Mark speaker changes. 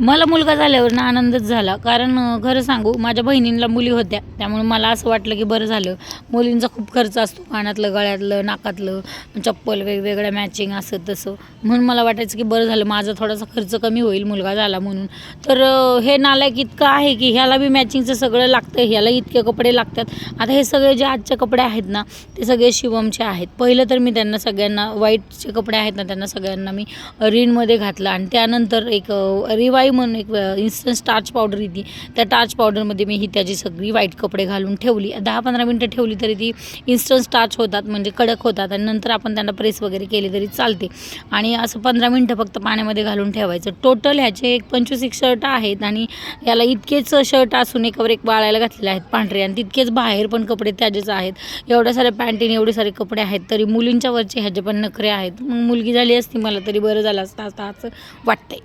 Speaker 1: मला मुलगा झाल्यावर ना आनंदच झाला. कारण खरं सांगू माझ्या बहिणींना मुली होत्या. त्यामुळे मला असं वाटलं की बरं झालं. मुलींचा खूप खर्च असतो कानातलं, गळ्यातलं, नाकातलं, चप्पल वेगवेगळ्या मॅचिंग असं तसं. म्हणून मला वाटायचं की बरं झालं माझा थोडासा खर्च कमी होईल मुलगा झाला म्हणून. तर हे नालायक इतकं आहे की ह्याला बी मॅचिंगचं सगळं लागतं, ह्याला इतके कपडे लागतात. आता हे सगळे जे आजचे कपडे आहेत ना ते सगळे शिवमचे आहेत. पहिलं तर मी त्यांना सगळ्यांना व्हाईटचे कपडे आहेत ना त्यांना सगळ्यांना मी रीनमध्ये घातलं आणि त्यानंतर एक रिवाई म्हणून एक इन्स्टंट स्टार्च पावडर येते, त्या टार्च पावडरमध्ये मी ही त्याची सगळी व्हाईट कपडे घालून ठेवली. 10-15 मिनटं ठेवली तरी ती इन्स्टंट स्टार्च होतात, म्हणजे कडक होतात आणि नंतर आपण त्यांना प्रेस वगैरे केले तरी चालते. आणि असं 15 मिनटं फक्त पाण्यामध्ये घालून ठेवायचं. टोटल ह्याचे एक 25 शर्ट आहेत आणि याला इतकेच शर्ट असून एकावर एक वाळायला घातलेले आहेत पांढरे आणि तितकेच बाहेर पण कपडे त्याचेच आहेत. एवढ्या साऱ्या पॅन्टीन एवढे सारे कपडे आहेत तरी मुलींच्या वरचे ह्याचे पण नखरे आहेत. मग मुलगी झाली असती मला तरी बरं झालं असतं असं वाटतंय.